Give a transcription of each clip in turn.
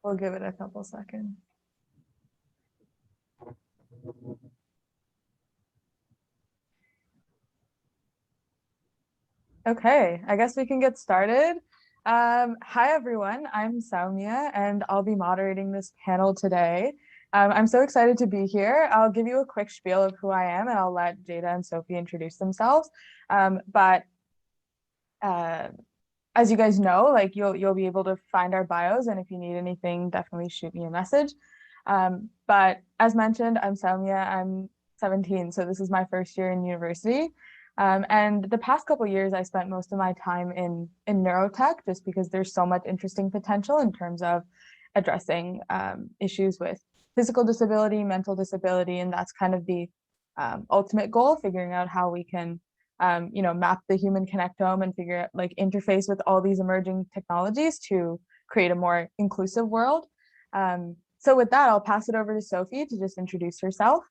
We'll give it a couple seconds. Okay, I guess we can get started. Hi, everyone. I'm Soumiya, and I'll be moderating this panel today. I'm so excited to be here. I'll give you a quick spiel of who I am, and I'll let Jada and Sophie introduce themselves. As you guys know, like you'll be able to find our bios, and if you need anything, definitely shoot me a message. But as mentioned, I'm Soumiya. I'm 17, so this is my first year in university. And the past couple of years, I spent most of my time in Neurotech, just because there's so much interesting potential in terms of addressing issues with physical disability, mental disability, and that's kind of the ultimate goal, figuring out how we can map the human connectome and figure out, like, interface with all these emerging technologies to create a more inclusive world. So with that, I'll pass it over to Sophie to just introduce herself.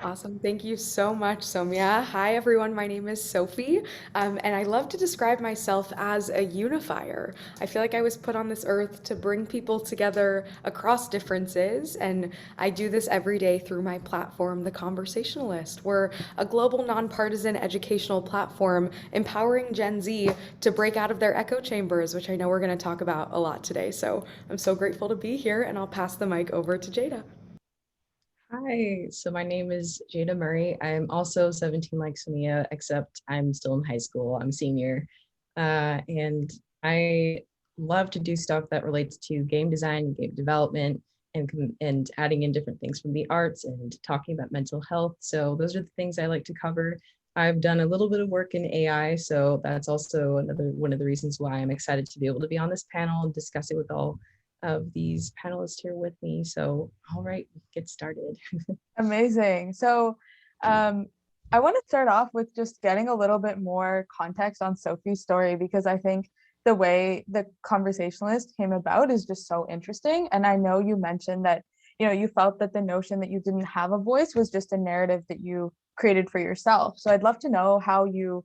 Awesome. Thank you so much, Soumya. Hi, everyone. My name is Sophie, and I love to describe myself as a unifier. I feel like I was put on this earth to bring people together across differences, and I do this every day through my platform, The Conversationalist. We're a global, nonpartisan educational platform empowering Gen Z to break out of their echo chambers, which I know we're going to talk about a lot today. So I'm so grateful to be here, and I'll pass the mic over to Jada. Hi, so my name is Jada Murray. I'm also 17 like Soumiya, except I'm still in high school. I'm a senior. And I love to do stuff that relates to game design, game development, and adding in different things from the arts and talking about mental health. So those are the things I like to cover. I've done a little bit of work in AI, so that's also one of the reasons why I'm excited to be able to be on this panel and discuss it with all of these panelists here with me. So, all right, get started. Amazing. So I want to start off with just getting a little bit more context on Sophie's story, because I think the way the Conversationalist came about is just so interesting. And I know you mentioned that, you felt that the notion that you didn't have a voice was just a narrative that you created for yourself. So I'd love to know how you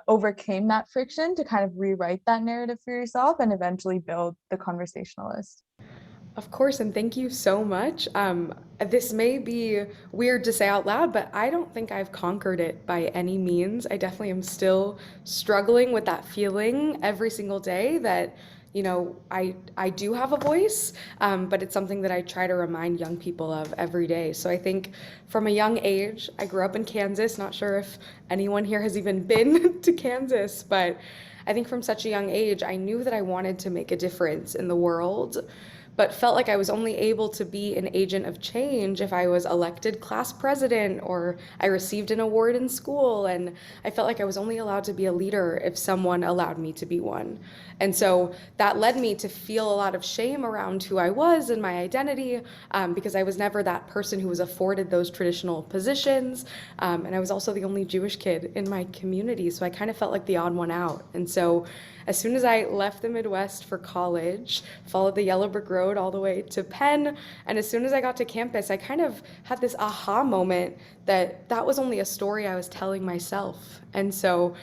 overcame that friction to kind of rewrite that narrative for yourself and eventually build the Conversationalist. Of course, and thank you so much. This may be weird to say out loud, but I don't think I've conquered it by any means. I definitely am still struggling with that feeling every single day that, I do have a voice, but it's something that I try to remind young people of every day. So I think from a young age, I grew up in Kansas. Not sure if anyone here has even been to Kansas, but I think from such a young age, I knew that I wanted to make a difference in the world, but felt like I was only able to be an agent of change if I was elected class president or I received an award in school. And I felt like I was only allowed to be a leader if someone allowed me to be one. And so that led me to feel a lot of shame around who I was and my identity, because I was never that person who was afforded those traditional positions. And I was also the only Jewish kid in my community, so I kind of felt like the odd one out. And so as soon as I left the Midwest for college, followed the yellow brick road all the way to Penn, and as soon as I got to campus, I kind of had this aha moment that was only a story I was telling myself. And so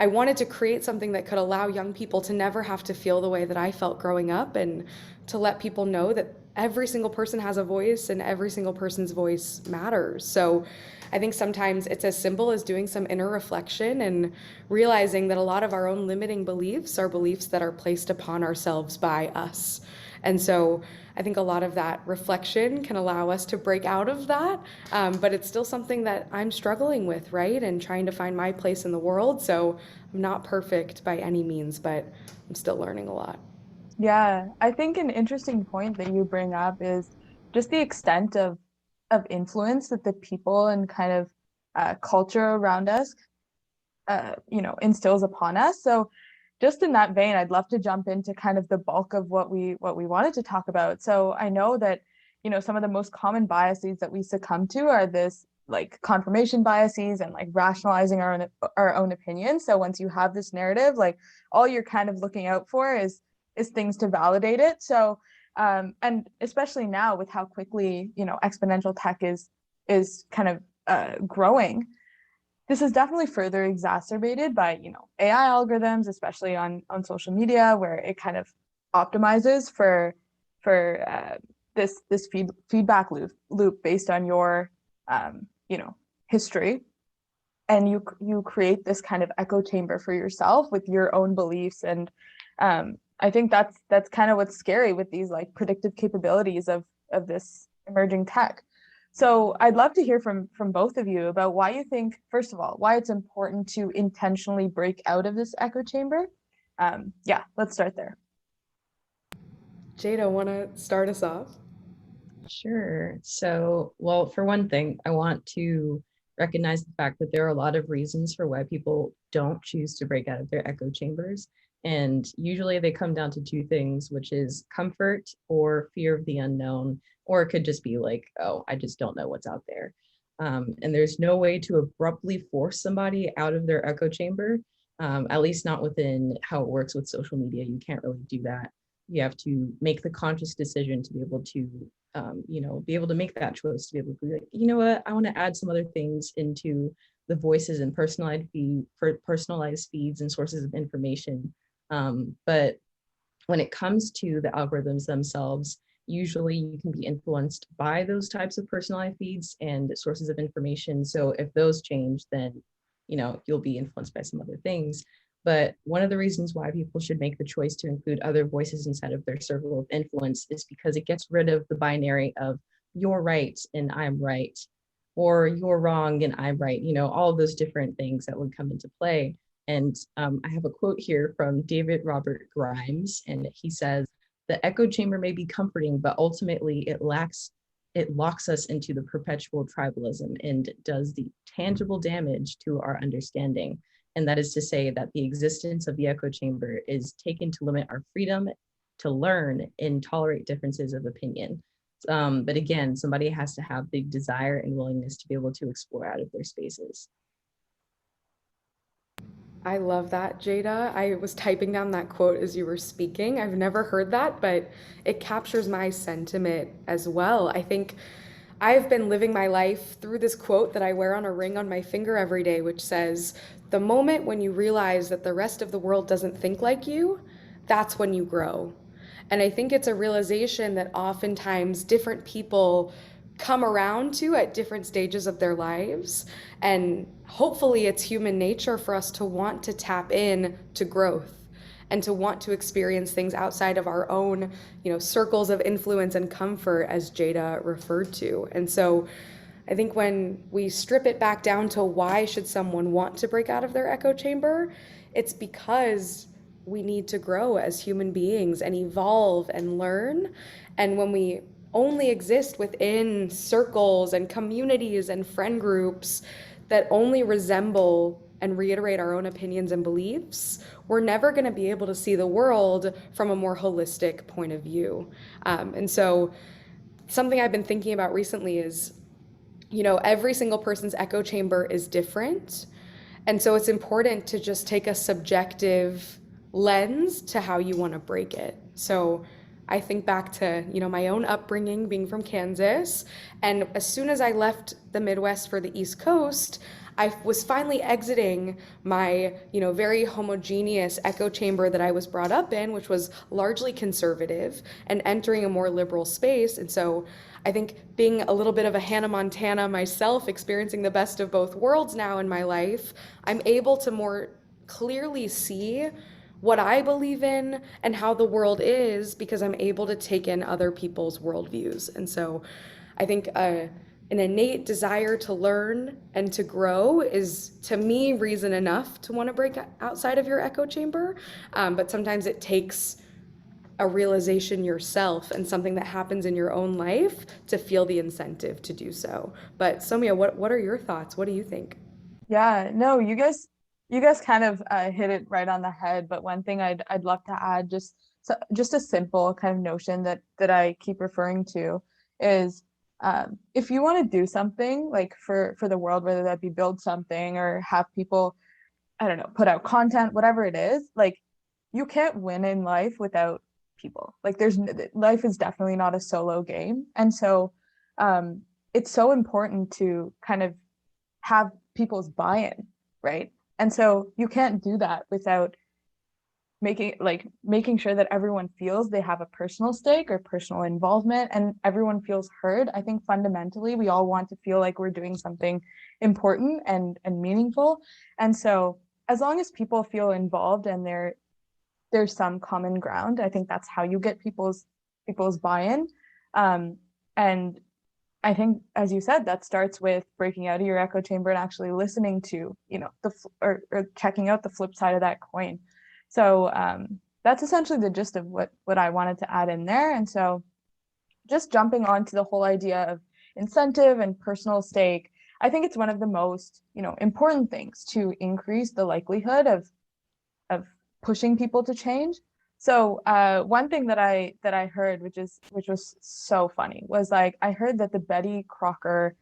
I wanted to create something that could allow young people to never have to feel the way that I felt growing up, and to let people know that every single person has a voice and every single person's voice matters. So I think sometimes it's as simple as doing some inner reflection and realizing that a lot of our own limiting beliefs are beliefs that are placed upon ourselves by us. And so I think a lot of that reflection can allow us to break out of that, but it's still something that I'm struggling with, right? And trying to find my place in the world. So I'm not perfect by any means, but I'm still learning a lot. Yeah, I think an interesting point that you bring up is just the extent of influence that the people and kind of culture around us, instills upon us. So just in that vein, I'd love to jump into kind of the bulk of what we wanted to talk about. So I know that, some of the most common biases that we succumb to are this like confirmation biases and like rationalizing our own opinions. So once you have this narrative, like all you're kind of looking out for is things to validate it. So and especially now with how quickly, exponential tech is kind of growing, this is definitely further exacerbated by, AI algorithms, especially on social media, where it kind of optimizes for this feedback loop based on your history, and you create this kind of echo chamber for yourself with your own beliefs. And I think that's kind of what's scary with these like predictive capabilities of this emerging tech. So I'd love to hear from both of you about why you think, first of all, why it's important to intentionally break out of this echo chamber. Yeah, let's start there. Jada, want to start us off? Sure. So, well, for one thing, I want to recognize the fact that there are a lot of reasons for why people don't choose to break out of their echo chambers. And usually they come down to two things, which is comfort or fear of the unknown, or it could just be like, oh, I just don't know what's out there. And there's no way to abruptly force somebody out of their echo chamber, at least not within how it works with social media. You can't really do that. You have to make the conscious decision to be able to be able to make that choice, to be able to be like, you know what, I want to add some other things into the voices and personalized feeds and sources of information. But when it comes to the algorithms themselves, usually you can be influenced by those types of personalized feeds and sources of information. So if those change, then you'll be influenced by some other things. But one of the reasons why people should make the choice to include other voices inside of their circle of influence is because it gets rid of the binary of you're right and I'm right, or you're wrong and I'm right, all of those different things that would come into play. And I have a quote here from David Robert Grimes, and he says, "The echo chamber may be comforting, but ultimately it locks us into the perpetual tribalism and does the tangible damage to our understanding." And that is to say that the existence of the echo chamber is taken to limit our freedom to learn and tolerate differences of opinion. But again, somebody has to have the desire and willingness to be able to explore out of their spaces. I love that, Jada. I was typing down that quote as you were speaking. I've never heard that, but it captures my sentiment as well. I think I've been living my life through this quote that I wear on a ring on my finger every day, which says, "The moment when you realize that the rest of the world doesn't think like you, that's when you grow." And I think it's a realization that oftentimes different people come around to at different stages of their lives. And hopefully it's human nature for us to want to tap in to growth and to want to experience things outside of our own, circles of influence and comfort, as Jada referred to. And so I think when we strip it back down to why should someone want to break out of their echo chamber, it's because we need to grow as human beings and evolve and learn. And when we only exist within circles and communities and friend groups that only resemble and reiterate our own opinions and beliefs, we're never going to be able to see the world from a more holistic point of view. And so something I've been thinking about recently is, every single person's echo chamber is different. And so it's important to just take a subjective lens to how you want to break it. So I think back to, my own upbringing being from Kansas. And as soon as I left the Midwest for the East Coast, I was finally exiting my, very homogeneous echo chamber that I was brought up in, which was largely conservative, and entering a more liberal space. And so I think being a little bit of a Hannah Montana myself, experiencing the best of both worlds now in my life, I'm able to more clearly see what I believe in and how the world is because I'm able to take in other people's worldviews. And so I think an innate desire to learn and to grow is, to me, reason enough to want to break outside of your echo chamber. But sometimes it takes a realization yourself and something that happens in your own life to feel the incentive to do so. But Soumya, what are your thoughts? What do you think? Yeah, no, you guys kind of hit it right on the head. But one thing I'd love to add, just a simple kind of notion that I keep referring to is, if you want to do something like for the world, whether that be build something or have people, I don't know, put out content, whatever it is, like you can't win in life without people. Like life is definitely not a solo game. And so it's so important to kind of have people's buy-in, right? And so you can't do that without making sure that everyone feels they have a personal stake or personal involvement and everyone feels heard. I think fundamentally we all want to feel like we're doing something important and meaningful. And so as long as people feel involved and there's some common ground, I think that's how you get people's buy-in. And I think, as you said, that starts with breaking out of your echo chamber and actually listening to, or checking out the flip side of that coin. So that's essentially the gist of what I wanted to add in there. And so just jumping onto the whole idea of incentive and personal stake, I think it's one of the most, important things to increase the likelihood of pushing people to change. So one thing that I heard, which was so funny, was like I heard that the Betty Crocker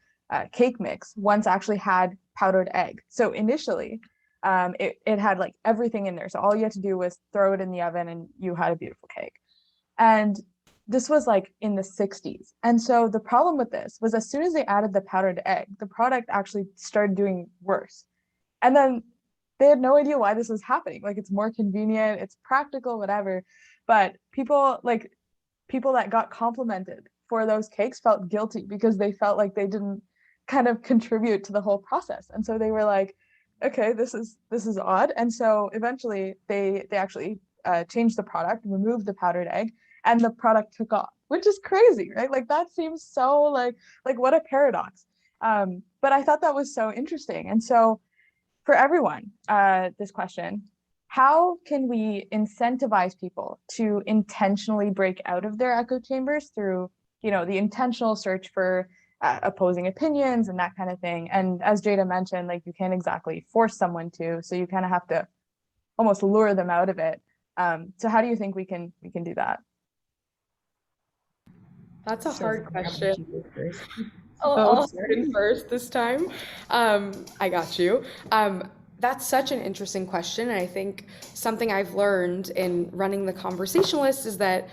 cake mix once actually had powdered egg. So initially, it had like everything in there. So all you had to do was throw it in the oven and you had a beautiful cake. And this was like in the 60s. And so the problem with this was as soon as they added the powdered egg, the product actually started doing worse. And then they had no idea why this was happening. Like, it's more convenient, it's practical, whatever. But people that got complimented for those cakes felt guilty because they felt like they didn't kind of contribute to the whole process. And so they were like, okay, this is odd. And so eventually they actually changed the product, removed the powdered egg, and the product took off, which is crazy, right? Like, that seems so like what a paradox. But I thought that was so interesting. And so for everyone, this question, how can we incentivize people to intentionally break out of their echo chambers through, the intentional search for opposing opinions and that kind of thing? And as Jada mentioned, like, you can't exactly force someone to, so you kind of have to almost lure them out of it. So how do you think we can do that? That's a hard question. Oh, I'll start in first this time. I got you. That's such an interesting question. And I think something I've learned in running the Conversationalist is that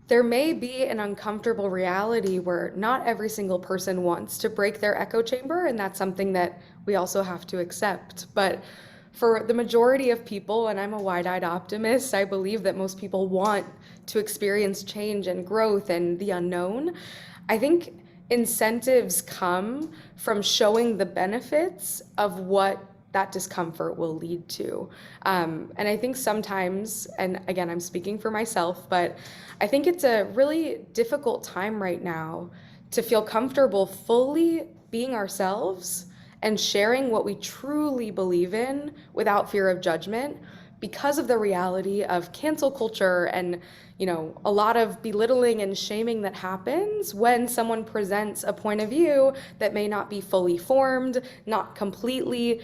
there may be an uncomfortable reality where not every single person wants to break their echo chamber, and that's something that we also have to accept. But for the majority of people, and I'm a wide-eyed optimist, I believe that most people want to experience change and growth and the unknown. I think incentives come from showing the benefits of what that discomfort will lead to. And I think sometimes, and again, I'm speaking for myself, but I think it's a really difficult time right now to feel comfortable fully being ourselves and sharing what we truly believe in without fear of judgment, because of the reality of cancel culture and a lot of belittling and shaming that happens when someone presents a point of view that may not be fully formed, not completely,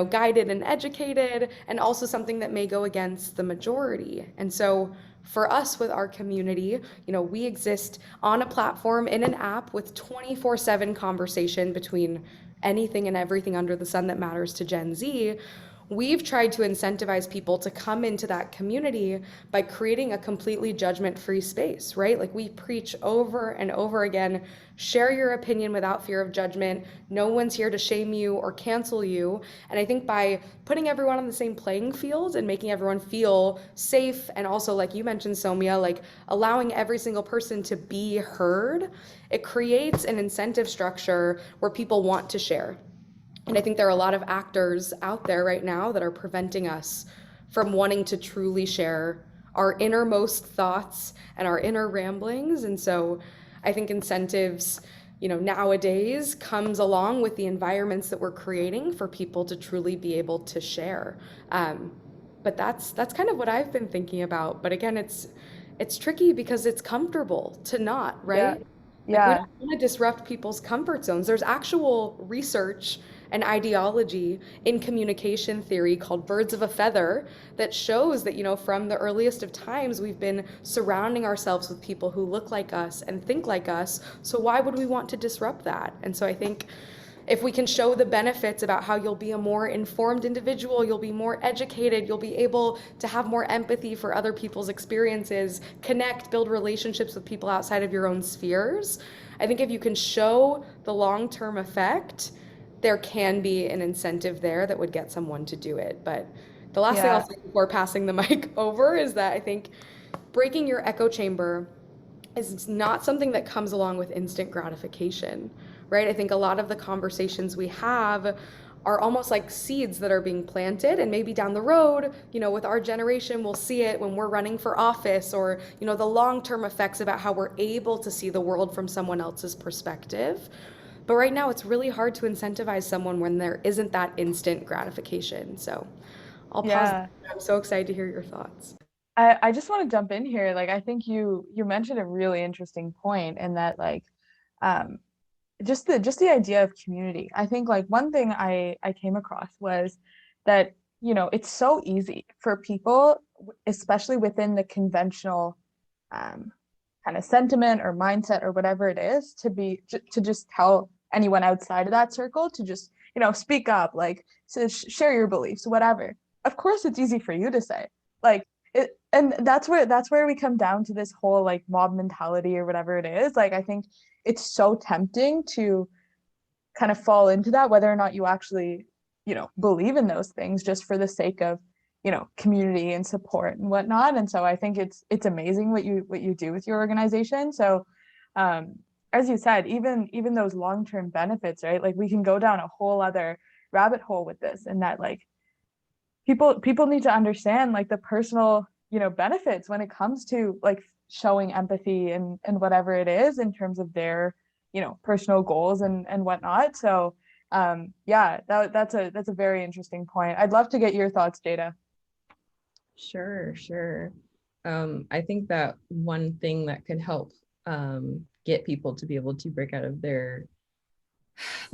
guided and educated, and also something that may go against the majority. And so for us with our community, we exist on a platform in an app with 24/7 conversation between anything and everything under the sun that matters to Gen Z. We've tried to incentivize people to come into that community by creating a completely judgment-free space, right? Like, we preach over and over again, share your opinion without fear of judgment. No one's here to shame you or cancel you. And I think by putting everyone on the same playing field and making everyone feel safe, and also, like you mentioned, Soumiya, like allowing every single person to be heard, it creates an incentive structure where people want to share. And I think there are a lot of actors out there right now that are preventing us from wanting to truly share our innermost thoughts and our inner ramblings. And so I think incentives, nowadays comes along with the environments that we're creating for people to truly be able to share. But that's kind of what I've been thinking about. But again, it's tricky because it's comfortable to not, right? Yeah. Like, we don't want to disrupt people's comfort zones. There's actual research and ideology in communication theory called birds of a feather that shows that, from the earliest of times, we've been surrounding ourselves with people who look like us and think like us. So why would we want to disrupt that? And so I think if we can show the benefits about how you'll be a more informed individual, you'll be more educated, you'll be able to have more empathy for other people's experiences, connect, build relationships with people outside of your own spheres. I think if you can show the long-term effect, there can be an incentive there that would get someone to do it. But The last thing I'll Yeah. say before passing the mic over is that I think breaking your echo chamber is not something that comes along with instant gratification, right? I think a lot of the conversations we have are almost like seeds that are being planted, and maybe down the road, with our generation, we'll see it when we're running for office, or the long-term effects about how we're able to see the world from someone else's perspective. But right now, it's really hard to incentivize someone when there isn't that instant gratification. So I'll pause there. Yeah. I'm so excited to hear your thoughts. I just want to jump in here. Like, I think you mentioned a really interesting point in that, like, um, just the idea of community. I think like one thing I came across was that, it's so easy for people, especially within the conventional kind of sentiment or mindset or whatever it is, to just tell anyone outside of that circle to just, speak up, like, to share your beliefs, whatever. Of course, it's easy for you to say, like, it, and that's where we come down to this whole like mob mentality or whatever it is. Like, I think it's so tempting to kind of fall into that, whether or not you actually, believe in those things, just for the sake of, community and support and whatnot. And so I think it's amazing what you do with your organization. So as you said, even those long-term benefits, right? Like, we can go down a whole other rabbit hole with this, and that, like, people need to understand, like, the personal, benefits when it comes to, like, showing empathy and whatever it is in terms of their, personal goals and whatnot. So yeah, that's a very interesting point. I'd love to get your thoughts, Jada. Sure. I think that one thing that could help get people to be able to break out of their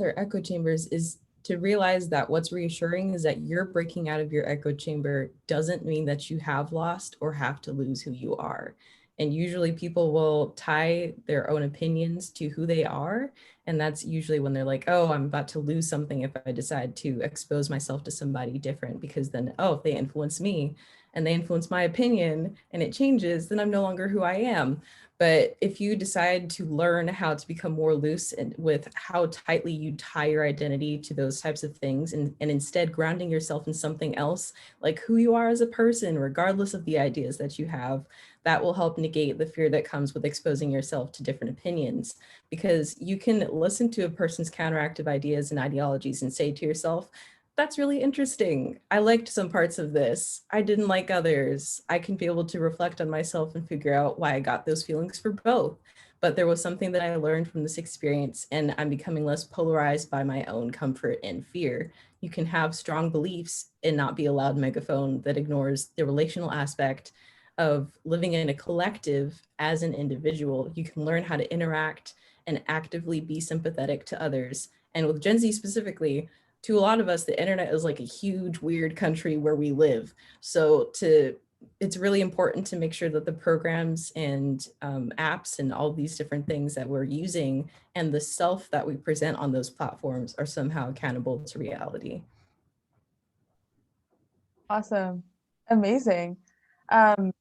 echo chambers is to realize that what's reassuring is that you're breaking out of your echo chamber doesn't mean that you have lost or have to lose who you are. And usually people will tie their own opinions to who they are. And that's usually when they're like, oh, I'm about to lose something if I decide to expose myself to somebody different, because then, oh, if they influence me and they influence my opinion and it changes, then I'm no longer who I am. But if you decide to learn how to become more loose and with how tightly you tie your identity to those types of things, and instead grounding yourself in something else, like who you are as a person, regardless of the ideas that you have, that will help negate the fear that comes with exposing yourself to different opinions. Because you can listen to a person's counteractive ideas and ideologies and say to yourself, that's really interesting. I liked some parts of this. I didn't like others. I can be able to reflect on myself and figure out why I got those feelings for both. But there was something that I learned from this experience, and I'm becoming less polarized by my own comfort and fear. You can have strong beliefs and not be a loud megaphone that ignores the relational aspect of living in a collective as an individual. You can learn how to interact and actively be sympathetic to others. And with Gen Z specifically, to a lot of us, the internet is like a huge, weird country where we live. So it's really important to make sure that the programs and apps and all these different things that we're using and the self that we present on those platforms are somehow accountable to reality. Awesome. Amazing. Um,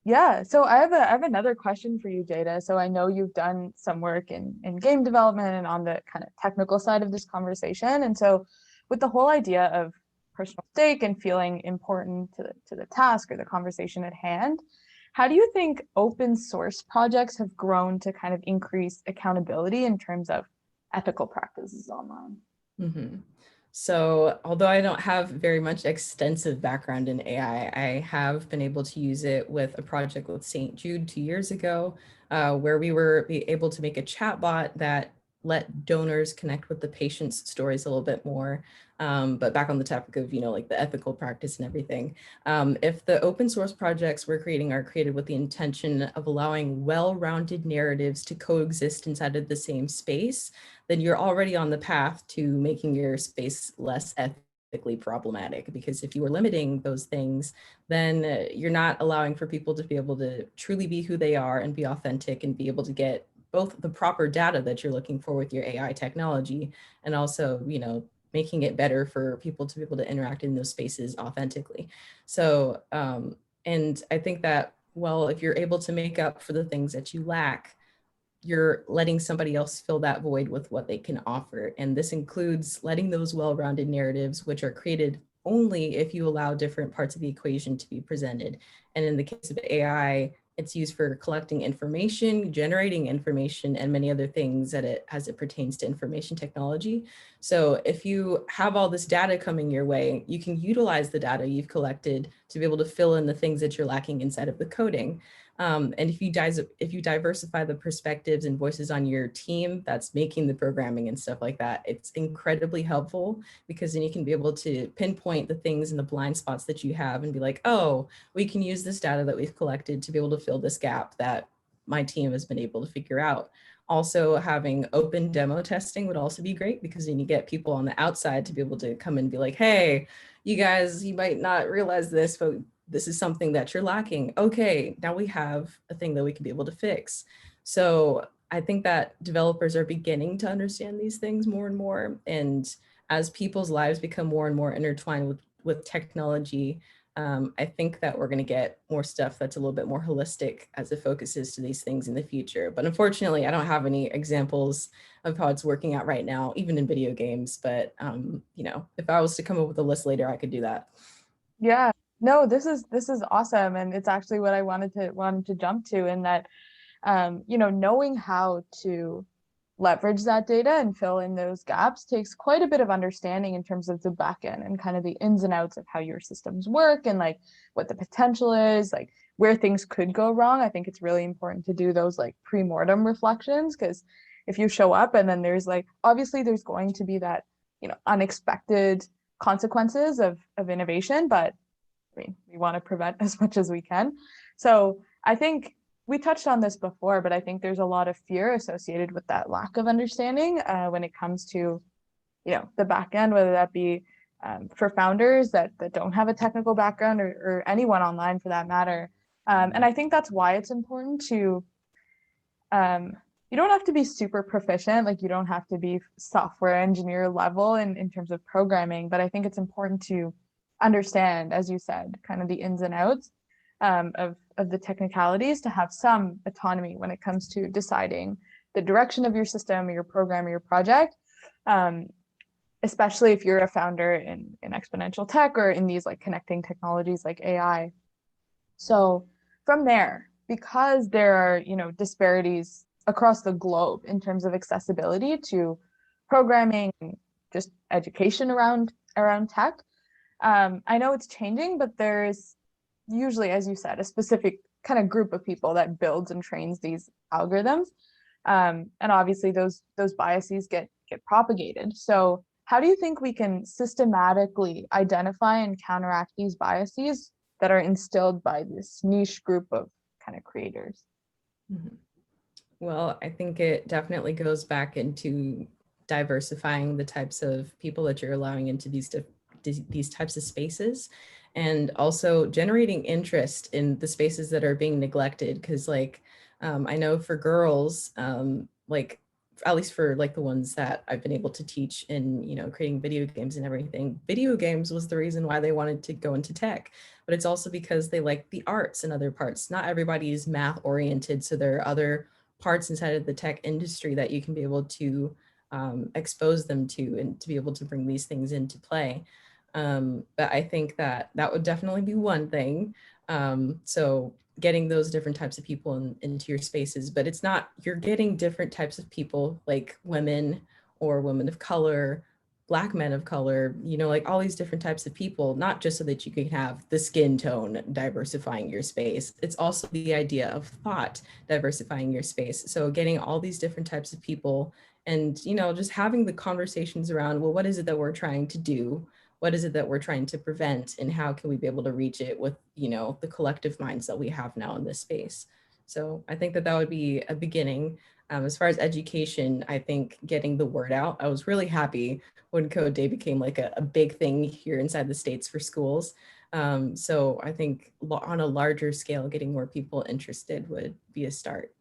Yeah, so I have another question for you, Jada. So I know you've done some work in game development and on the kind of technical side of this conversation. And so with the whole idea of personal stake and feeling important to the task or the conversation at hand, how do you think open source projects have grown to kind of increase accountability in terms of ethical practices online? Mm-hmm. So although I don't have very much extensive background in AI, I have been able to use it with a project with St. Jude 2 years ago, where we were able to make a chatbot that let donors connect with the patient's stories a little bit more. But back on the topic of, like the ethical practice and everything, if the open source projects we're creating are created with the intention of allowing well-rounded narratives to coexist inside of the same space, then you're already on the path to making your space less ethically problematic. Because if you are limiting those things, then you're not allowing for people to be able to truly be who they are and be authentic and be able to get both the proper data that you're looking for with your AI technology, and also, making it better for people to be able to interact in those spaces authentically. So, and I think that, well, if you're able to make up for the things that you lack, you're letting somebody else fill that void with what they can offer. And this includes letting those well-rounded narratives, which are created only if you allow different parts of the equation to be presented. And in the case of AI, it's used for collecting information, generating information, and many other things as it pertains to information technology. So if you have all this data coming your way, you can utilize the data you've collected to be able to fill in the things that you're lacking inside of the coding. And if you diversify the perspectives and voices on your team that's making the programming and stuff like that, it's incredibly helpful, because then you can be able to pinpoint the things and the blind spots that you have and be like, oh, we can use this data that we've collected to be able to fill this gap that my team has been able to figure out. Also, having open demo testing would also be great, because then you get people on the outside to be able to come and be like, hey, you guys, you might not realize this, but this is something that you're lacking. Okay, now we have a thing that we can be able to fix. So I think that developers are beginning to understand these things more and more. And as people's lives become more and more intertwined with technology, I think that we're going to get more stuff that's a little bit more holistic as it focuses to these things in the future. But unfortunately, I don't have any examples of how it's working out right now, even in video games. But you know, if I was to come up with a list later, I could do that. Yeah, no, this is awesome, and it's actually what I wanted to jump to, in that you know, knowing how to leverage that data and fill in those gaps takes quite a bit of understanding in terms of the back end and kind of the ins and outs of how your systems work, and like what the potential is, like where things could go wrong. I think it's really important to do those like pre-mortem reflections, because if you show up and then there's like, obviously there's going to be that, you know, unexpected consequences of innovation, but I mean, we want to prevent as much as we can. So I think we touched on this before, but I think there's a lot of fear associated with that lack of understanding when it comes to, you know, the back end, whether that be for founders that don't have a technical background, or anyone online for that matter. And I think that's why it's important to, you don't have to be super proficient, like you don't have to be software engineer level in terms of programming, but I think it's important to understand, as you said, kind of the ins and outs of the technicalities, to have some autonomy when it comes to deciding the direction of your system or your program or your project, especially if you're a founder in exponential tech or in these like connecting technologies like AI. So from there, because there are, you know, disparities across the globe in terms of accessibility to programming, just education around tech, I know it's changing, but there's usually, as you said, a specific kind of group of people that builds and trains these algorithms. And obviously those biases get propagated. So how do you think we can systematically identify and counteract these biases that are instilled by this niche group of kind of creators? Mm-hmm. Well, I think it definitely goes back into diversifying the types of people that you're allowing into these types of spaces, and also generating interest in the spaces that are being neglected. Because like, I know for girls, like at least for like the ones that I've been able to teach in, you know, creating video games and everything, video games was the reason why they wanted to go into tech. But it's also because they like the arts and other parts. Not everybody is math oriented, so there are other parts inside of the tech industry that you can be able to expose them to, and to be able to bring these things into play. But I think that would definitely be one thing. So getting those different types of people into your spaces, but it's not, you're getting different types of people, like women or women of color, Black men of color, you know, like all these different types of people, not just so that you can have the skin tone diversifying your space. It's also the idea of thought diversifying your space. So getting all these different types of people, and, you know, just having the conversations around, well, what is it that we're trying to do? What is it that we're trying to prevent, and how can we be able to reach it with, you know, the collective minds that we have now in this space? So I think that would be a beginning. As far as education, I think getting the word out, I was really happy when Code Day became like a big thing here inside the States for schools. So I think on a larger scale, getting more people interested would be a start.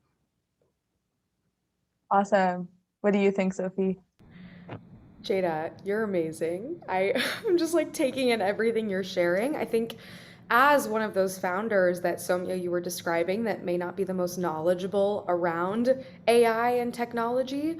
Awesome. What do you think, Sophie? Jada, you're amazing. I'm just like taking in everything you're sharing. I think as one of those founders that Soumiya you were describing that may not be the most knowledgeable around AI and technology,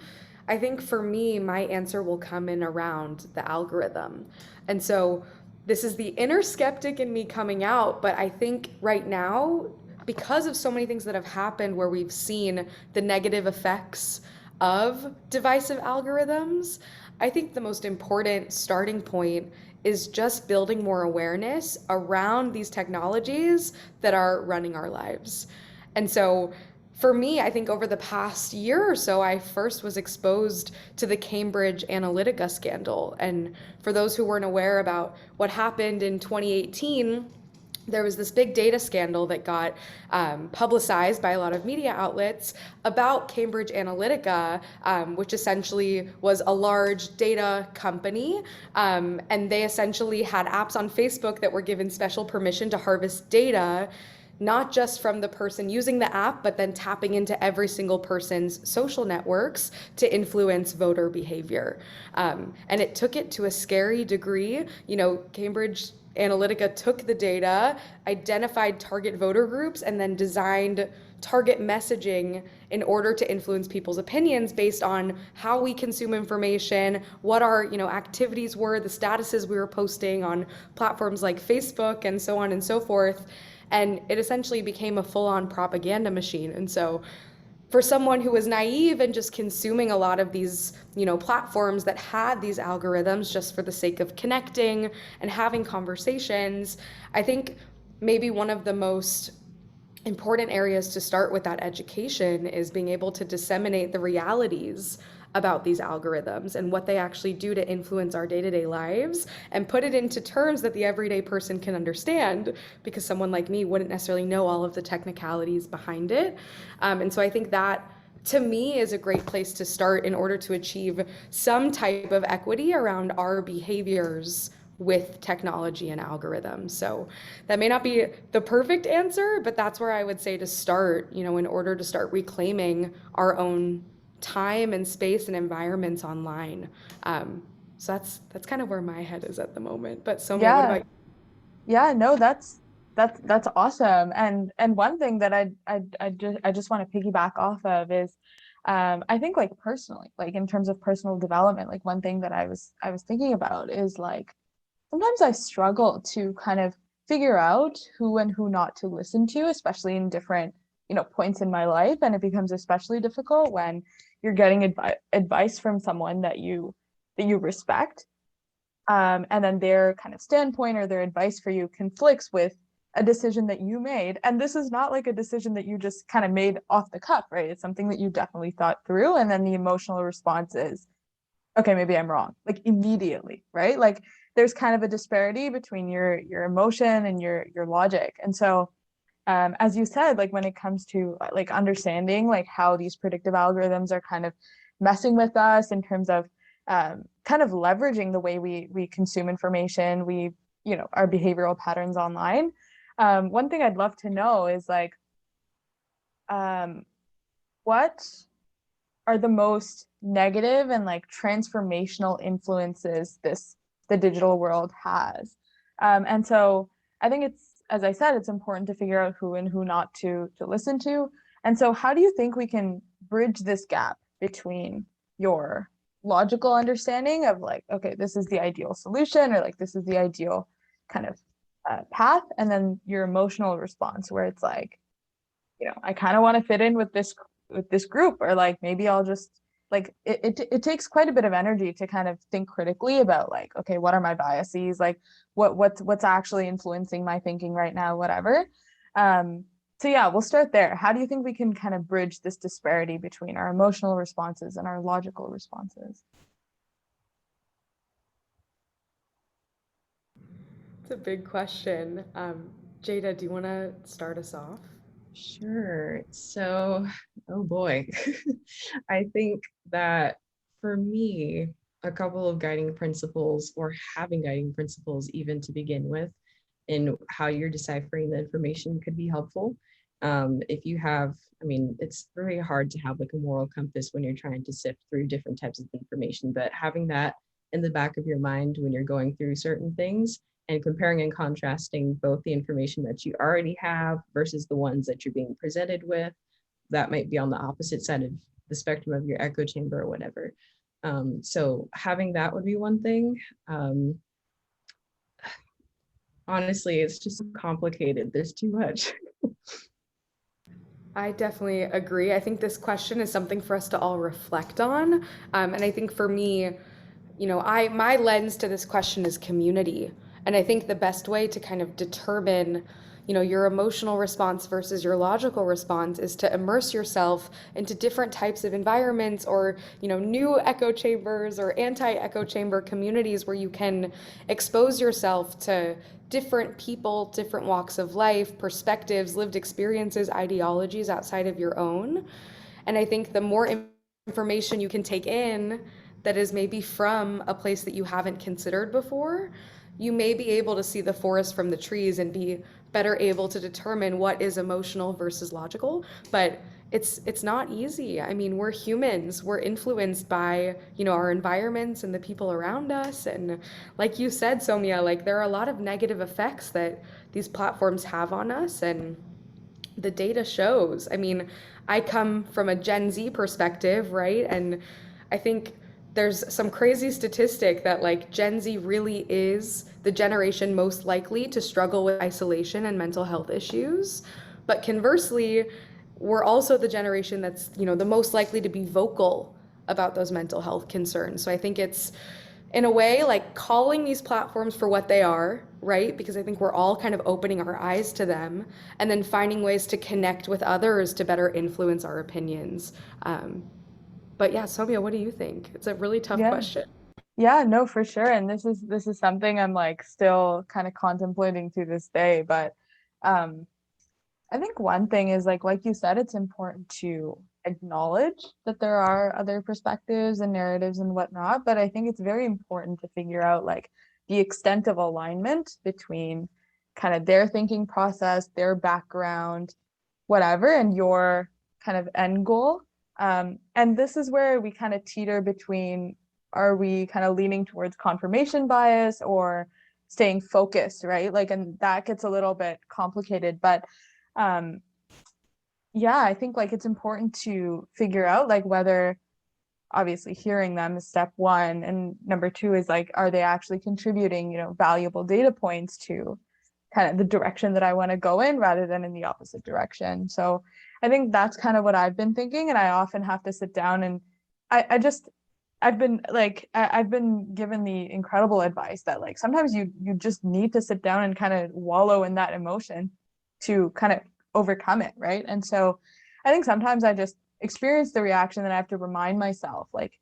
I think for me, my answer will come in around the algorithm. And so this is the inner skeptic in me coming out, but I think right now, because of so many things that have happened where we've seen the negative effects of divisive algorithms, I think the most important starting point is just building more awareness around these technologies that are running our lives. And so for me, I think over the past year or so, I first was exposed to the Cambridge Analytica scandal. And for those who weren't aware about what happened in 2018, there was this big data scandal that got publicized by a lot of media outlets about Cambridge Analytica, which essentially was a large data company. And they essentially had apps on Facebook that were given special permission to harvest data, not just from the person using the app, but then tapping into every single person's social networks to influence voter behavior. And it took it to a scary degree. You know, Cambridge Analytica took the data, identified target voter groups, and then designed target messaging in order to influence people's opinions based on how we consume information, what our activities were, the statuses we were posting on platforms like Facebook, and so on and so forth. And it essentially became a full-on propaganda machine. And so for someone who was naive and just consuming a lot of these, platforms that had these algorithms just for the sake of connecting and having conversations, I think maybe one of the most important areas to start with that education is being able to disseminate the realities about these algorithms and what they actually do to influence our day-to-day lives, and put it into terms that the everyday person can understand, because someone like me wouldn't necessarily know all of the technicalities behind it. And so I think that, to me, is a great place to start in order to achieve some type of equity around our behaviors with technology and algorithms. So that may not be the perfect answer, but that's where I would say to start, in order to start reclaiming our own time and space and environments online. So that's kind of where my head is at the moment. But Soumya, what about you? Yeah, no, that's awesome. And one thing that I just want to piggyback off of is I think, like, personally, like in terms of personal development, like one thing that I was thinking about is, like, sometimes I struggle to kind of figure out who and who not to listen to, especially in different, points in my life. And it becomes especially difficult when you're getting advice from someone that you respect. And then their kind of standpoint or their advice for you conflicts with a decision that you made. And this is not like a decision that you just kind of made off the cuff, right? It's something that you definitely thought through. And then the emotional response is, okay, maybe I'm wrong, like immediately, right? Like there's kind of a disparity between your emotion and your logic. And so as you said, like when it comes to like understanding like how these predictive algorithms are kind of messing with us in terms of kind of leveraging the way we consume information, our behavioral patterns online. One thing I'd love to know is, like, what are the most negative and like transformational influences the digital world has? And so I think it's, as I said, it's important to figure out who and who not to listen to. And so how do you think we can bridge this gap between your logical understanding of, like, okay, this is the ideal solution, or like this is the ideal kind of path, and then your emotional response where it's like, I kind of want to fit in with this group, or like maybe I'll just, like, it takes quite a bit of energy to kind of think critically about, like, okay, what are my biases, like what's actually influencing my thinking right now, whatever. So yeah, we'll start there. How do you think we can kind of bridge this disparity between our emotional responses and our logical responses? It's a big question. Jada, do you want to start us off? Sure. So, oh boy. I think that for me, a couple of guiding principles, or having guiding principles even to begin with, in how you're deciphering the information could be helpful. If you have, it's very hard to have like a moral compass when you're trying to sift through different types of information, but having that in the back of your mind when you're going through certain things, and comparing and contrasting both the information that you already have versus the ones that you're being presented with, that might be on the opposite side of the spectrum of your echo chamber or whatever. So having that would be one thing. honestly, it's just complicated. There's too much. I definitely agree. I think this question is something for us to all reflect on. And I think for me, my lens to this question is community. And I think the best way to kind of determine, your emotional response versus your logical response is to immerse yourself into different types of environments or, new echo chambers or anti-echo chamber communities where you can expose yourself to different people, different walks of life, perspectives, lived experiences, ideologies outside of your own. And I think the more information you can take in that is maybe from a place that you haven't considered before, you may be able to see the forest from the trees and be better able to determine what is emotional versus logical. But it's not easy. I mean, we're humans. We're influenced by, our environments and the people around us. And like you said, Soumya, like there are a lot of negative effects that these platforms have on us, and the data shows. I mean, I come from a Gen Z perspective, right? And I think there's some crazy statistic that like Gen Z really is the generation most likely to struggle with isolation and mental health issues. But conversely, we're also the generation that's, the most likely to be vocal about those mental health concerns. So I think it's, in a way, like calling these platforms for what they are, right? Because I think we're all kind of opening our eyes to them and then finding ways to connect with others to better influence our opinions. But yeah, Soumya, what do you think? It's a really tough Yeah. question. Yeah, no, for sure. And this is something I'm like still kind of contemplating to this day. But um I think one thing is like you said, it's important to acknowledge that there are other perspectives and narratives and whatnot. But I think it's very important to figure out like the extent of alignment between kind of their thinking process, their background, whatever, and your kind of end goal. And this is where we kind of teeter between, are we kind of leaning towards confirmation bias or staying focused, right? Like, and that gets a little bit complicated, but um yeah, I think like it's important to figure out like whether, obviously hearing them is step one, and number two is like, are they actually contributing, valuable data points to kind of the direction that I want to go in rather than in the opposite direction. So I think that's kind of what I've been thinking, and I often have to sit down and I just I've been like I've been given the incredible advice that like sometimes you just need to sit down and kind of wallow in that emotion to kind of overcome it, right? And so I think sometimes I just experience the reaction that I have to remind myself, like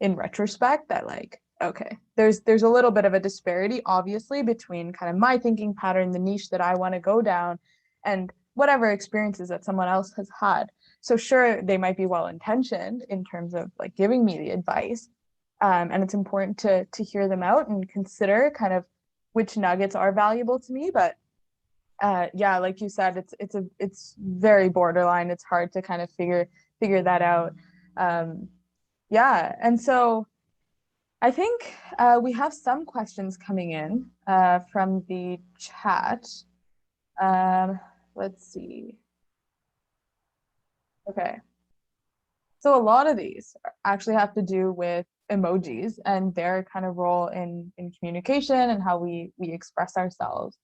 in retrospect, that like, okay, there's a little bit of a disparity, obviously, between kind of my thinking pattern, the niche that I want to go down, and whatever experiences that someone else has had. So sure, they might be well intentioned in terms of like giving me the advice, and it's important to hear them out and consider kind of which nuggets are valuable to me. But yeah, like you said, it's very borderline. It's hard to kind of figure that out. Yeah, and so I think we have some questions coming in from the chat. Let's see. Okay, so a lot of these actually have to do with emojis and their kind of role in communication and how we express ourselves.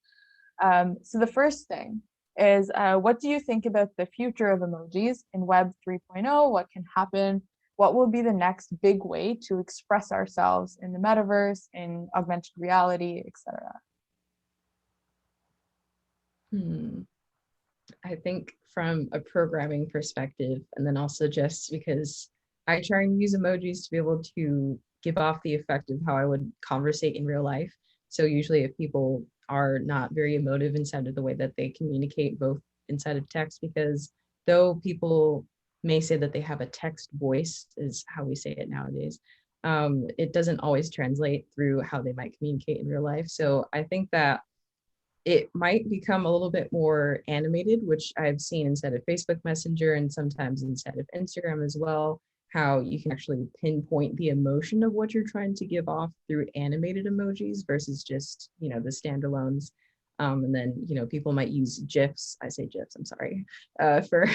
So the first thing is, what do you think about the future of emojis in Web 3.0? What can happen? What will be the next big way to express ourselves in the metaverse, in augmented reality, etc.? I think from a programming perspective, and then also just because I try and use emojis to be able to give off the effect of how I would conversate in real life. So usually if people are not very emotive inside of the way that they communicate both inside of text, because though people may say that they have a text voice, is how we say it nowadays, it doesn't always translate through how they might communicate in real life. So I think that it might become a little bit more animated, which I've seen inside of Facebook Messenger and sometimes inside of Instagram as well, how you can actually pinpoint the emotion of what you're trying to give off through animated emojis versus just, the standalones. And then, people might use GIFs, I say GIFs, I'm sorry, for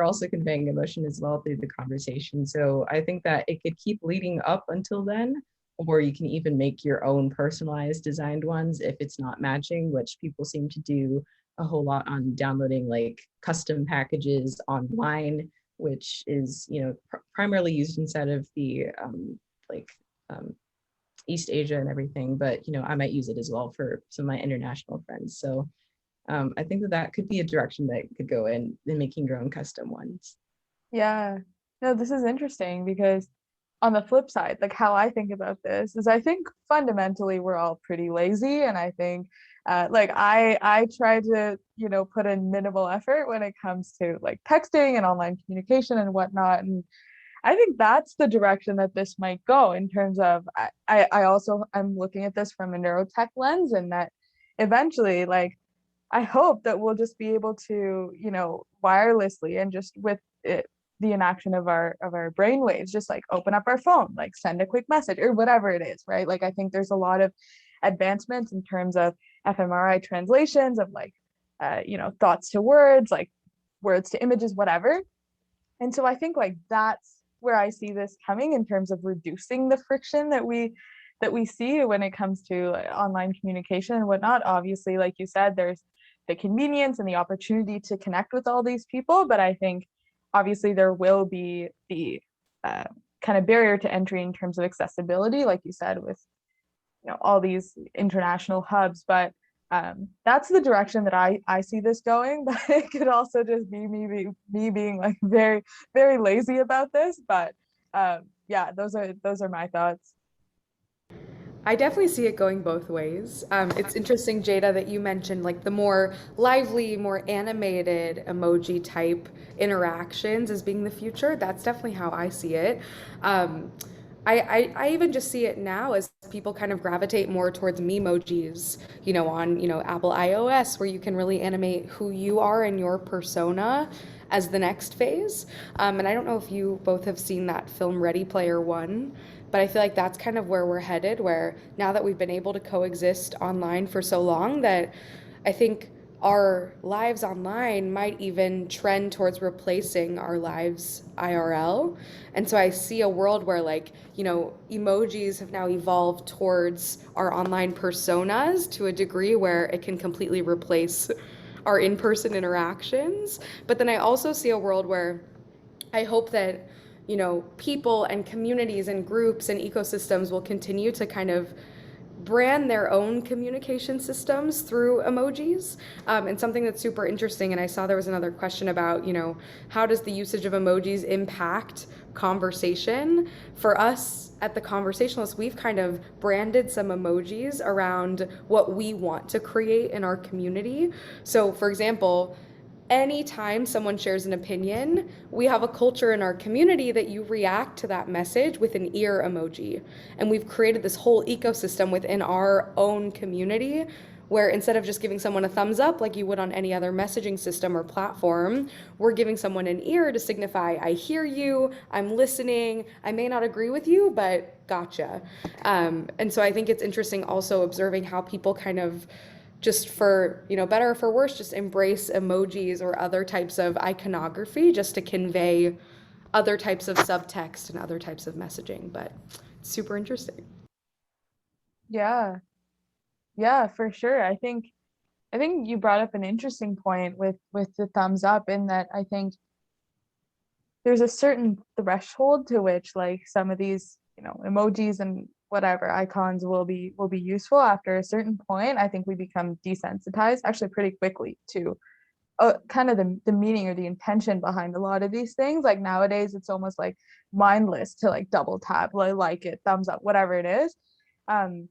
also conveying emotion as well through the conversation. So I think that it could keep leading up until then, or you can even make your own personalized designed ones if it's not matching, which people seem to do a whole lot on downloading like custom packages online, which is, you know, primarily used inside of the like East Asia and everything, but you know, I might use it as well for some of my international friends. So I think that that could be a direction that could go in making your own custom ones. Yeah. No, this is interesting because on the flip side, like how I think about this is I think fundamentally we're all pretty lazy. And I think like I try to, you know, put in minimal effort when it comes to like texting and online communication and whatnot. And I think that's the direction that this might go in terms of I also I'm looking at this from a neurotech lens, and that eventually like I hope that we'll just be able to, you know, wirelessly and just with it, the inaction of our brain waves, just like open up our phone, like send a quick message or whatever it is, right? Like I think there's a lot of advancements in terms of fMRI translations of like, you know, thoughts to words, like words to images, whatever. And so I think like that's where I see this coming in terms of reducing the friction that we see when it comes to online communication and whatnot. Obviously, like you said, there's the convenience and the opportunity to connect with all these people, but I think obviously there will be the kind of barrier to entry in terms of accessibility, like you said, with you know all these international hubs. But that's the direction that I see this going. But it could also just be me being like very very lazy about this. But yeah, those are my thoughts. I definitely see it going both ways. It's interesting, Jada, that you mentioned like the more lively, more animated emoji type interactions as being the future. That's definitely how I see it. Um, I even just see it now as people kind of gravitate more towards memojis, you know, on, you know, Apple iOS, where you can really animate who you are and your persona as the next phase. And I don't know if you both have seen that film Ready Player One, but I feel like that's kind of where we're headed, where now that we've been able to coexist online for so long, that I think our lives online might even trend towards replacing our lives IRL. And so I see a world where, like, you know, emojis have now evolved towards our online personas to a degree where it can completely replace our in-person interactions. But then I also see a world where I hope that, you know, people and communities and groups and ecosystems will continue to kind of brand their own communication systems through emojis. And something that's super interesting, and I saw there was another question about, you know, how does the usage of emojis impact conversation? For us at the Conversationalist, we've kind of branded some emojis around what we want to create in our community. So for example, anytime someone shares an opinion, we have a culture in our community that you react to that message with an ear emoji. And we've created this whole ecosystem within our own community where instead of just giving someone a thumbs up like you would on any other messaging system or platform, we're giving someone an ear to signify, I hear you, I'm listening, I may not agree with you, but gotcha. And so I think it's interesting also observing how people kind of just for, you know, better or for worse, just embrace emojis or other types of iconography just to convey other types of subtext and other types of messaging. But it's super interesting. Yeah, yeah, for sure. I think you brought up an interesting point with the thumbs up, in that I think there's a certain threshold to which like some of these, you know, emojis and whatever icons will be useful. After a certain point, I think we become desensitized actually pretty quickly to kind of the meaning or the intention behind a lot of these things. Like nowadays it's almost like mindless to like double tap, like it, thumbs up, whatever it is. um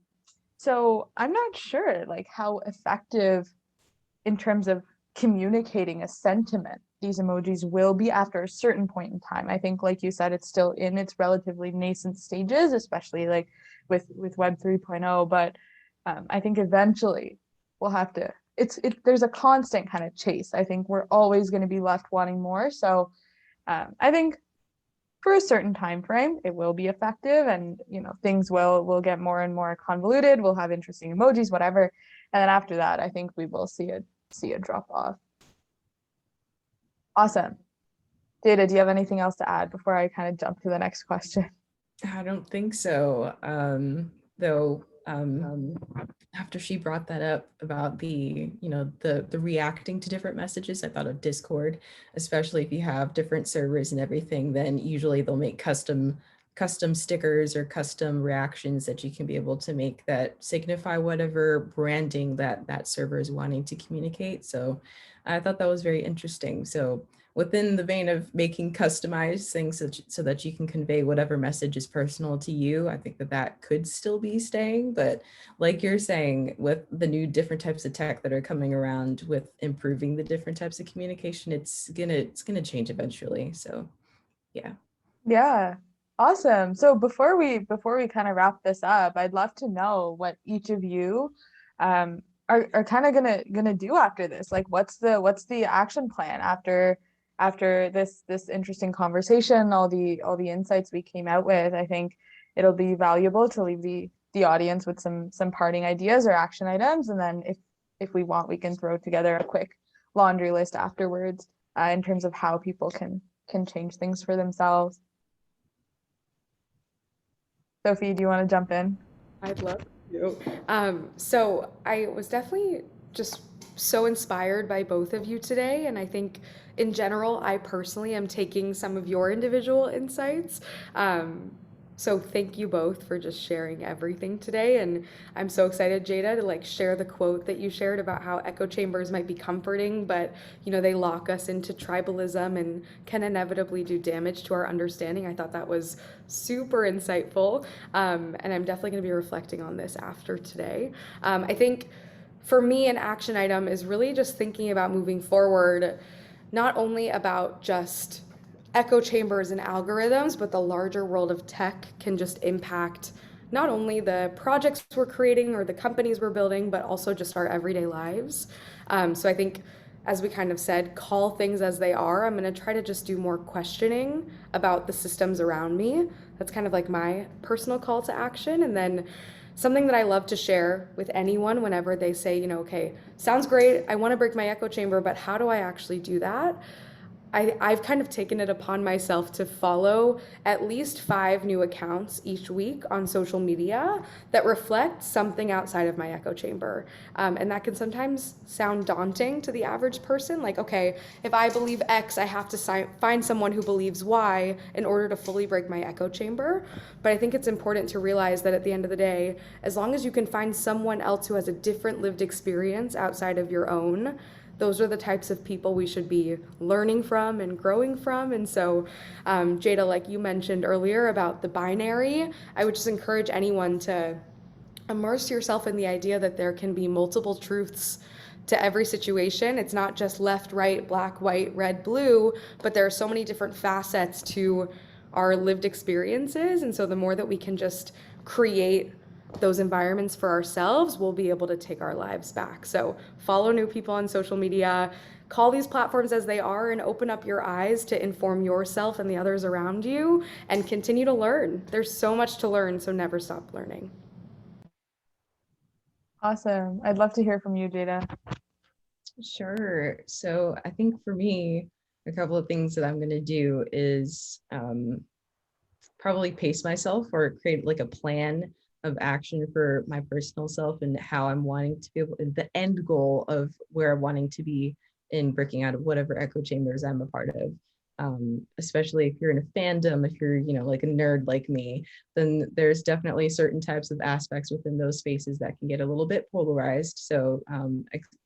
so I'm not sure like how effective in terms of communicating a sentiment these emojis will be after a certain point in time. I think, like you said, it's still in its relatively nascent stages, especially like with Web 3.0. But I think eventually we'll have to. There's a constant kind of chase. I think we're always going to be left wanting more. So I think for a certain time frame, it will be effective, and you know things will get more and more convoluted. We'll have interesting emojis, whatever, and then after that, I think we will see a drop off. Awesome. Jada, do you have anything else to add before I kind of jump to the next question? I don't think so. Though after she brought that up about the, the reacting to different messages, I thought of Discord, especially if you have different servers and everything, then usually they'll make custom stickers or custom reactions that you can be able to make that signify whatever branding that that server is wanting to communicate. So I thought that was very interesting. So within the vein of making customized things so that you can convey whatever message is personal to you, I think that that could still be staying. But like you're saying, with the new different types of tech that are coming around with improving the different types of communication, it's gonna change eventually. So yeah. Yeah, awesome. So before we kind of wrap this up, I'd love to know what each of you are kind of gonna do after this. Like what's the action plan after this interesting conversation, all the insights we came out with. I think it'll be valuable to leave the audience with some parting ideas or action items, and then if we want, we can throw together a quick laundry list afterwards in terms of how people can change things for themselves. Sophie, do you want to jump in? I'd love to. So I was definitely just so inspired by both of you today, and I think in general, I personally am taking some of your individual insights. So thank you both for just sharing everything today, and I'm so excited, Jada, to like share the quote that you shared about how echo chambers might be comforting, but they lock us into tribalism and can inevitably do damage to our understanding. I thought that was super insightful, and I'm definitely going to be reflecting on this after today. I think for me, an action item is really just thinking about moving forward, not only about just echo chambers and algorithms, but the larger world of tech can just impact not only the projects we're creating or the companies we're building, but also just our everyday lives. So I think, as we kind of said, call things as they are. I'm going to try to just do more questioning about the systems around me. That's kind of like my personal call to action. And then something that I love to share with anyone whenever they say, okay, sounds great, I want to break my echo chamber, but how do I actually do that? I've kind of taken it upon myself to follow at least 5 new accounts each week on social media that reflect something outside of my echo chamber. And that can sometimes sound daunting to the average person. Like, okay, if I believe X, I have to find someone who believes Y in order to fully break my echo chamber. But I think it's important to realize that at the end of the day, as long as you can find someone else who has a different lived experience outside of your own, those are the types of people we should be learning from and growing from. And so, Jada, like you mentioned earlier about the binary, I would just encourage anyone to immerse yourself in the idea that there can be multiple truths to every situation. It's not just left, right, black, white, red, blue, but there are so many different facets to our lived experiences. And so the more that we can just create those environments for ourselves, we'll be able to take our lives back. So follow new people on social media, call these platforms as they are, and open up your eyes to inform yourself and the others around you, and continue to learn. There's so much to learn, so never stop learning. Awesome. I'd love to hear from you, Jada. Sure. So I think for me, a couple of things that I'm going to do is probably pace myself or create like a plan of action for my personal self and how I'm wanting to be able, the end goal of where I'm wanting to be in breaking out of whatever echo chambers I'm a part of. Especially if you're in a fandom, if you're, like a nerd like me, then there's definitely certain types of aspects within those spaces that can get a little bit polarized. So,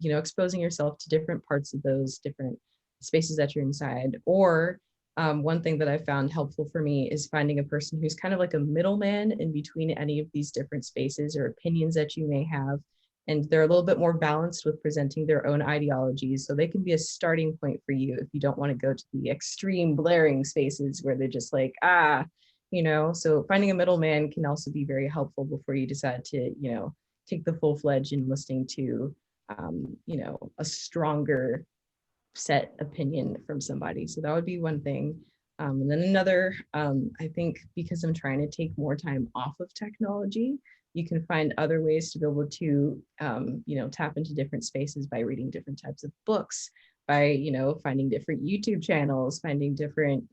exposing yourself to different parts of those different spaces that you're inside. Or one thing that I found helpful for me is finding a person who's kind of like a middleman in between any of these different spaces or opinions that you may have. And they're a little bit more balanced with presenting their own ideologies. So they can be a starting point for you if you don't want to go to the extreme blaring spaces where they're just like, so finding a middleman can also be very helpful before you decide to, take the full-fledged and listening to, a stronger set opinion from somebody. So that would be one thing. And then another, I think because I'm trying to take more time off of technology, you can find other ways to be able to, tap into different spaces by reading different types of books, by, finding different YouTube channels, finding different,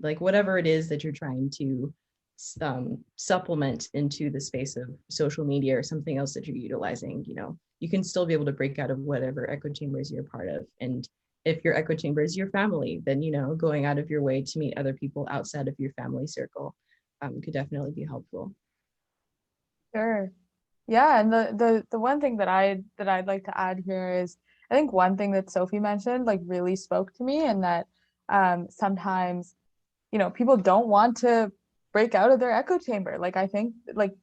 like whatever it is that you're trying to supplement into the space of social media or something else that you're utilizing, you can still be able to break out of whatever echo chambers you're part of. And if your echo chamber is your family, then, going out of your way to meet other people outside of your family circle could definitely be helpful. Sure. Yeah, and the one thing that I'd like to add here is I think one thing that Sophie mentioned like really spoke to me, and that sometimes people don't want to break out of their echo chamber. Like I think like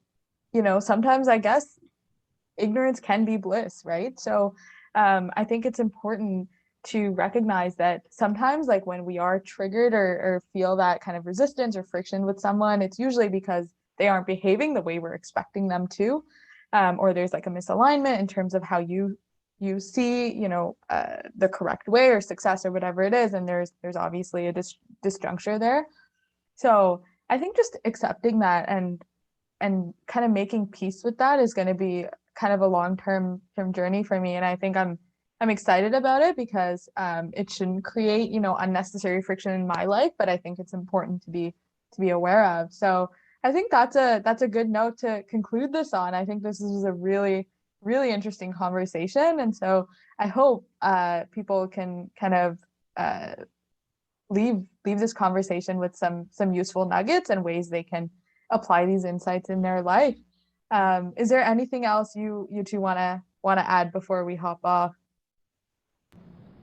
sometimes I guess ignorance can be bliss, right? So I think it's important to recognize that sometimes like when we are triggered or feel that kind of resistance or friction with someone, it's usually because they aren't behaving the way we're expecting them to, or there's like a misalignment in terms of how you see the correct way or success or whatever it is, and there's obviously a disjuncture there. So I think just accepting that and kind of making peace with that is going to be kind of a long-term journey for me. And I think I'm excited about it because it shouldn't create, unnecessary friction in my life, but I think it's important to be aware of. So I think that's a good note to conclude this on. I think this is a really, really interesting conversation. And so I hope people can kind of leave this conversation with some useful nuggets and ways they can apply these insights in their life. Is there anything else you two want to add before we hop off?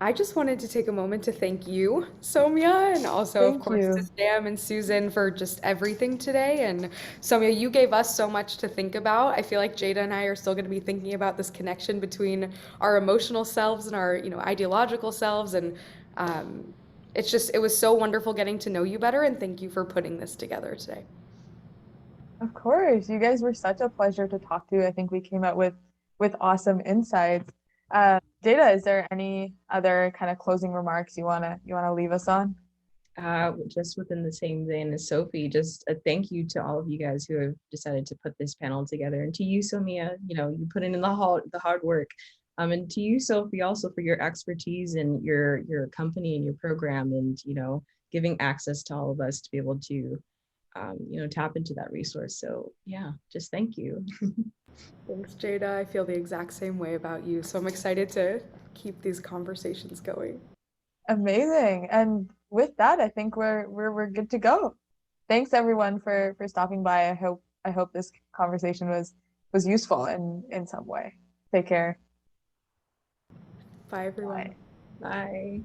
I just wanted to take a moment to thank you, Soumya, and also, of Thank course, to you. Sam and Susan for just everything today. And Soumya, you gave us so much to think about. I feel like Jada and I are still going to be thinking about this connection between our emotional selves and our, ideological selves. And it was so wonderful getting to know you better. And thank you for putting this together today. Of course, you guys were such a pleasure to talk to. I think we came out with awesome insights. Jada, is there any other kind of closing remarks you wanna leave us on? Just within the same vein as Sophie, just a thank you to all of you guys who have decided to put this panel together, and to you, Soumiya, you put in the hard work, and to you, Sophie, also for your expertise and your company and your program, and giving access to all of us to be able to tap into that resource. So yeah, just thank you. Thanks, Jada. I feel the exact same way about you. So I'm excited to keep these conversations going. Amazing. And with that, I think we're good to go. Thanks everyone for stopping by. I hope this conversation was useful in some way. Take care. Bye, everyone. Bye. Bye.